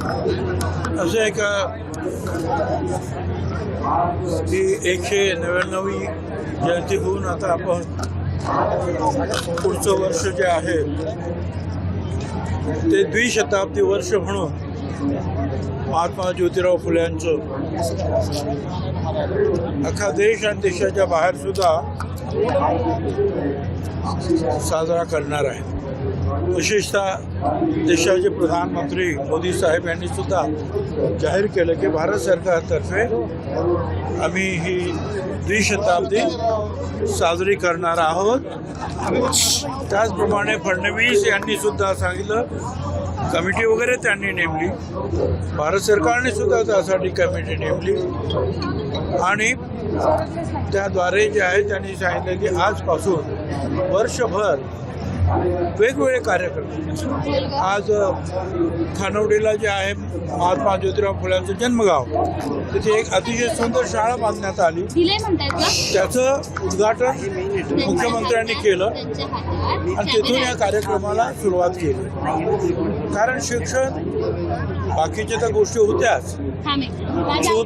असं आहे का की 199वी जयंती होऊन आता आपण पुढचं वर्ष जे आहे ते द्विशताब्दी वर्ष म्हणून महात्मा ज्योतिराव फुले यांचं अख्खा देश आणि देशाच्या बाहेर सुद्धा साजरा करणार आहे. विशेषतः देशाचे प्रधानमंत्री मोदी साहेब यांनी सुद्धा जाहीर केलं की भारत सरकारतर्फे आम्ही ही द्विशताब्दी साजरी करणार आहोत. त्याचप्रमाणे फडणवीस यांनी सुद्धा सांगितलं, कमिटी वगैरे त्यांनी नेमली, भारत सरकारने सुद्धा त्यासाठी कमिटी नेमली आणि त्याद्वारे जे आहे त्यांनी सांगितलं की आजपासून वर्षभर वेगवेगळे कार्यक्रम. आज खानवडीला जे आहे महात्मा ज्योतिराव फुल्यांचं जन्मगाव, तिथे एक अतिशय सुंदर शाळा बांधण्यात आली. त्याचं उद्घाटन मुख्यमंत्र्यांनी केलं आणि तिथून या कार्यक्रमाला सुरुवात केली. कारण शिक्षण बाकीच्या तर गोष्टी होत्याच,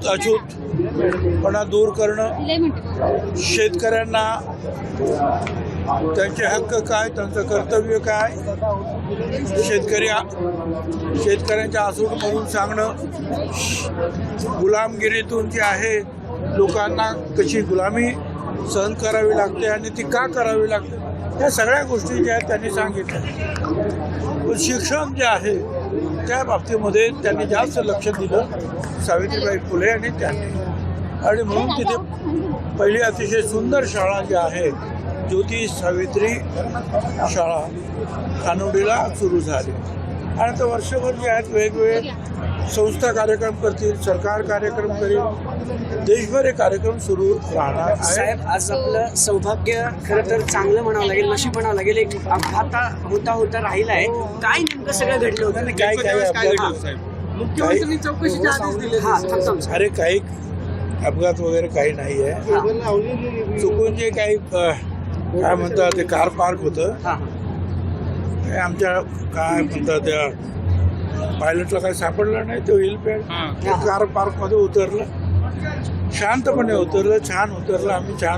अछूतपणा दूर करणं, शेतकऱ्यांना त्यांचे हक्क काय, त्यांचं कर्तव्य काय, शेतकऱ्यांच्या आसूडमधून सांगणं, गुलामगिरीतून जे आहे लोकांना कशी गुलामी सहन करावी लागते आणि ती का करावी लागते, या सगळ्या गोष्टी ज्या आहेत त्यांनी सांगितल्या. पण शिक्षण जे आहे त्या बाबतीमध्ये त्यांनी जास्त लक्ष दिलं सावित्रीबाई फुले आणि त्यांनी. आणि म्हणून तिथे पहिली अतिशय सुंदर शाळा जी आहे ज्योती सावित्री शाळा खानवडीला सुरू झाली. आणि आता वर्षभर जे आहेत वेगवेगळे संस्था कार्यक्रम करतील, सरकार कार्यक्रम करेल, देशभर हे कार्यक्रम सुरू राहणार आहे. साहेब, आज आपलं सौभाग्य खरं तर चांगलं म्हणावं लागेल, नशीब म्हणावं लागेल. एक अपघात होता राहिला आहे. काय नेमकं सगळं घडलं होतं? मुख्यमंत्र्यांनी चौकशीचे आदेश दिले. अरे काही अपघात वगैरे काही नाही आहे. चुकून जे काही काय म्हणतात ते कार पार्क होतं, आमच्या काय म्हणतात त्या पायलटला काही सापडलं नाही, तो हेल्पॅड कार पार्कमध्ये उतरलं, शांतपणे उतरलं, छान उतरलं, आम्ही छान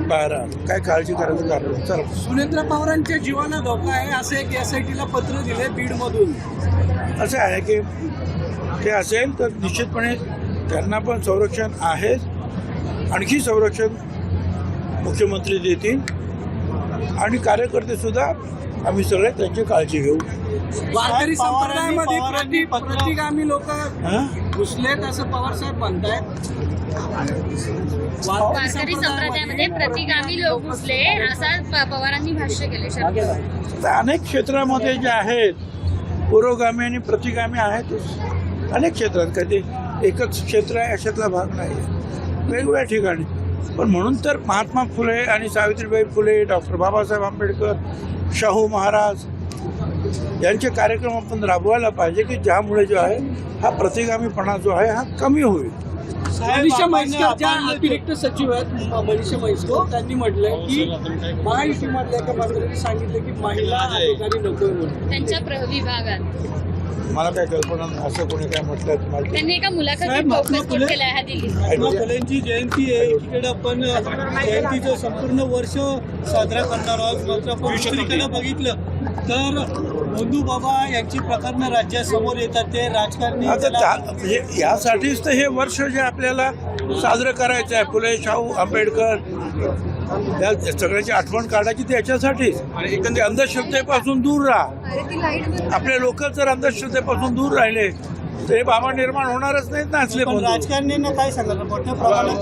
बाहेर आलो. काय काळजी करायचं कारण. चला, सुनेत्रा पवारांच्या जीवाला धोका आहे असं एक SITला पत्र दिले बीडमधून. असं आहे की ते असेल तर निश्चितपणे त्यांना पण संरक्षण आहेच, आणखी संरक्षण मुख्यमंत्री देतील आणि कार्यकर्ते सुद्धा आम्ही सगळे त्यांची काळजी घेऊ. वारकरी संप्रदायामध्ये प्रतिगामी लोक घुसलेत असं पवारसाहेब म्हणतायत. वारकरी संप्रदायामध्ये प्रतिगामी लोक घुसले असं पवारांनी भाष्य केले. अनेक क्षेत्रामध्ये जे आहेत पुरोगामी आणि प्रतिगामी आहेत, अनेक क्षेत्रात. कधी एकच क्षेत्र आहे अशातला भाग नाही, वेगवेगळ्या ठिकाणी. पण म्हणून तर महात्मा फुले आणि सावित्रीबाई फुले, डॉक्टर बाबासाहेब आंबेडकर, शाहू महाराज यांचे कार्यक्रम आपण राबवायला पाहिजे की ज्यामुळे जो आहे हा प्रतिगामीपणा जो आहे हा कमी होईल. मनीषा म्हैसकर ज्या अतिरिक्त सचिव आहेत, मनीषा म्हैसकर, त्यांनी म्हटलंय की महायुतीमधल्या एका मंत्र्यांनी सांगितलं की महिला अधिकारी नको म्हणून त्यांच्या विभागात. मला काय कल्पना नाही असं कोणी काय म्हटलं. त्यांनी एका मुलाखतीत बोगस केला आहे दिल्ली. महात्मा फुलेंची जयंती आहे, एकीकडे आपण जयंतीचं संपूर्ण वर्ष साजरा करणार आहोत. मात्र आपण दुसरीकडे बघितलं तर बंधू बाबा यांची प्रकरणं राज्यासमोर येतात. ते राजकारणी म्हणजे यासाठीच तर हे वर्ष जे आपल्याला साजरं करायचं आहे. फुले, शाहू, आंबेडकर या सगळ्याची आठवण काढायची त्याच्यासाठीच. एकंदरीत अंधश्रद्धेपासून दूर राहा. आपले लोक जर अंधश्रद्धेपासून दूर राहिले तर हे बाबा निर्माण होणारच नाहीत ना. असले राजकारण्यांना काय सांगणार? मोठ्या प्रमाणात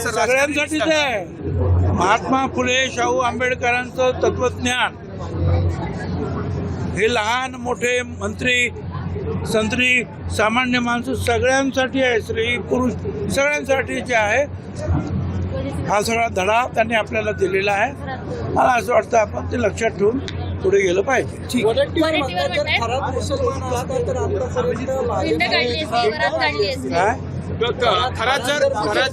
सगळ्यांसाठीच आहे. महात्मा फुले, शाहू, आंबेडकरांचं तत्वज्ञान हे लहान मोठे मंत्री, संत्री, सामान्य माणसं सगळ्यांसाठी आहे. स्त्री पुरुष सगळ्यांसाठी जे आहे हा सगळा धडा त्यांनी आपल्याला दिलेला आहे. मला असं वाटतं आपण ते लक्षात ठेवून पुढे गेलं पाहिजे. खरात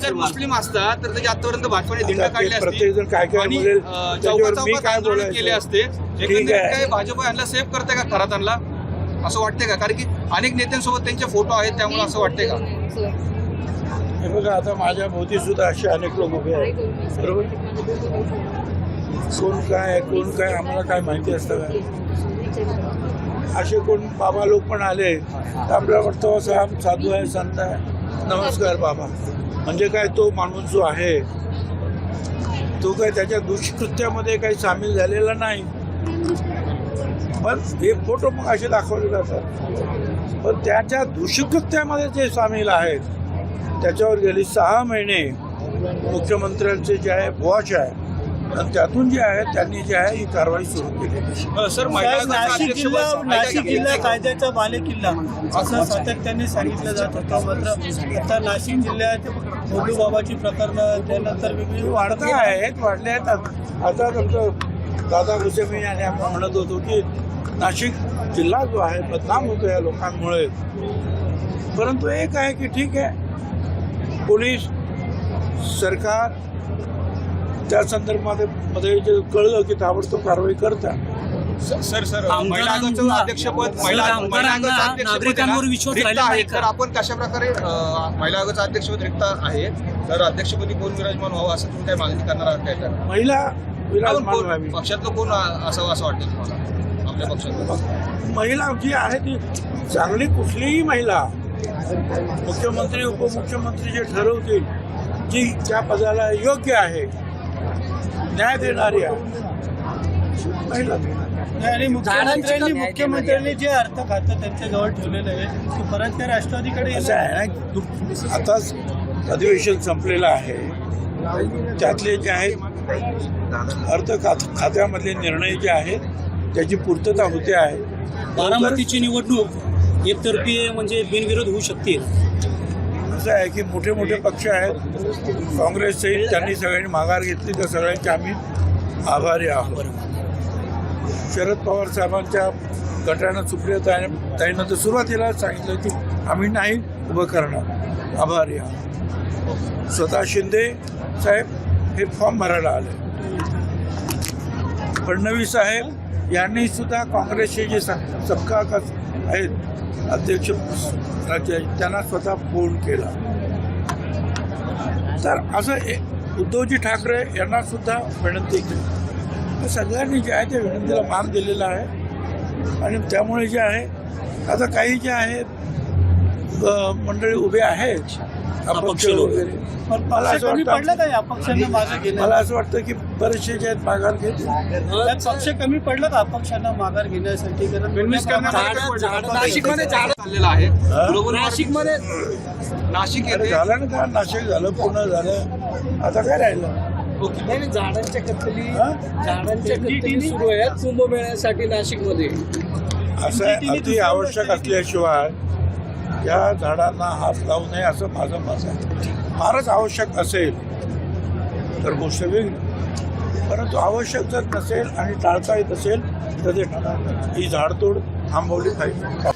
जर मुस्लिम असतात तर त्याच्या आतापर्यंत भाजपाने दिंड काढले प्रत्येक जण काय काय बोलेल त्याच्यावर मी काय बोलायचं केले असते. काय भाजप यांना सेव्ह करते का खरातांना? असं वाटतंय का? कारण की अनेक नेत्यांसोबत त्यांचे फोटो आहेत, त्यामुळे असं वाटतंय का? हे बघा, आता माझ्या भोवती सुद्धा असे अनेक लोक उभे आहेत, बरोबर. कोण काय आम्हाला काय माहिती असतं का? असे कोण बाबा लोक पण आले तर आपल्याला वाटतं साहेब साधू आहे, संत आहे, नमस्कार बाबा. म्हणजे काय, तो माणूस जो आहे तो काय त्याच्या दुष्कृत्यामध्ये काही सामील झालेला नाही. पण हे फोटो मग असे दाखवले जातात, पण त्याच्या दुष्कृत्यामध्ये जे सामील आहेत त्याच्यावर गेली 6 महिने मुख्यमंत्र्यांचे जे आहे वॉच आहे, आणि त्यातून जे आहे त्यांनी जे आहे ही कारवाई सुरू केली. सर, महिला साहेब, आयोगाचा नाशिक जिल्हा कायद्याचा बालेकिल्ला असं सातत्याने सांगितलं जात होतं. मात्र आता नाशिक जिल्ह्यात मोदूबाबाची प्रकरणं त्यानंतर वेगळी वाढत वाढले आहेत. आता आमचं दादा भुसे यांनी आपण म्हणत होतो की नाशिक जिल्हा जो आहे बदनाम होतो या लोकांमुळे. परंतु एक आहे की ठीक आहे, पोलीस सरकार त्या संदर्भामध्ये जे कळलं की ताबडतोब कारवाई करतात. सर महिला आयोगाचं अध्यक्षपद नागरिकांवर विश्वास रिक्त राहिला आहे, नाही तर आपण कशा प्रकारे महिला आयोगाचं अध्यक्षपद रिक्त आहे, तर अध्यक्षपदी कोण विराजमान व्हावं असं तुम्ही काय मागणी करणार आहात काय? तर महिला विराजमान कोण- व्हावी. पक्षातलं कोण असावं असं वाटतं तुम्हाला? आपल्या पक्षात महिला जी आहे ती चांगली, कुठलीही महिला मुख्यमंत्री उपमुख्यमंत्री जे ठरवतील जी त्या पदाला योग्य आहे, न्याय देणारी आहे, महिला. आणि मुख्यमंत्र्यांनी जे अर्थ खातं त्यांच्या जवळ ठेवलेलं आहे ते परत त्या राष्ट्रवादीकडे असं आहे ना, आताच अधिवेशन संपलेलं आहे, त्यातले जे आहेत अर्थ खात्यामधले निर्णय जे आहेत त्याची पूर्तता होते आहे. बारामतीची निवडणूक एकतर्फी म्हणजे बिनविरोध होऊ शकते. असं आहे की मोठे मोठे पक्ष आहेत, काँग्रेस सहित त्यांनी सगळ्यांनी माघार घेतली, तर सगळ्यांचे आम्ही आभारी आहोत. शरद पवार साहेबांच्या गटानं सुप्रियाताईनं तर सुरुवातीला सांगितलं की आम्ही नाही उभं करणार, आभारी आहोत. स्वतः शिंदे साहेब हे फॉर्म भरायला आले. फडणवीस साहेब यांनी सुद्धा काँग्रेसचे जे सबका आहेत अध्यक्ष राज्य त्यांना स्वतः फोन केला. तर असं उद्धवजी ठाकरे यांना सुद्धा विनंती केली. सगळ्यांनी जे आहे त्या विनंतीला मान दिलेला आहे. आणि त्यामुळे जे आहे आता काही जे आहेत मंडळी उभे आहेत अपक्ष वगैरे, मला असं पडलं काय वाटतं अपक्षांना मागे गेलं? मला असं वाटतं की बरेचसे जे आहेत माघार घेतील. त्यात पक्ष कमी पडलं का अपक्षांना माघार घेण्यासाठी? नाशिकमध्ये झाड चाललेलं आहे. हा? बरोबर, नाशिकमध्ये नाशिक अरे येथे झालं ना का, नाशिक झालं, पूर्ण झालं, आता काय राहिलं? झाडांच्या कत्तली हा? सुरू आहेत कुंभमेळ्यासाठी नाशिकमध्ये. असं आहे, अति आवश्यक असल्याशिवाय या झाडांना हात लावू नये असं माझं मत आहे. फारच आवश्यक असेल तर गोष्ट वेगळी, परंतु आवश्यक जर नसेल आणि टाळता येत असेल तर ते ही झाडतोड थांबवली पाहिजे.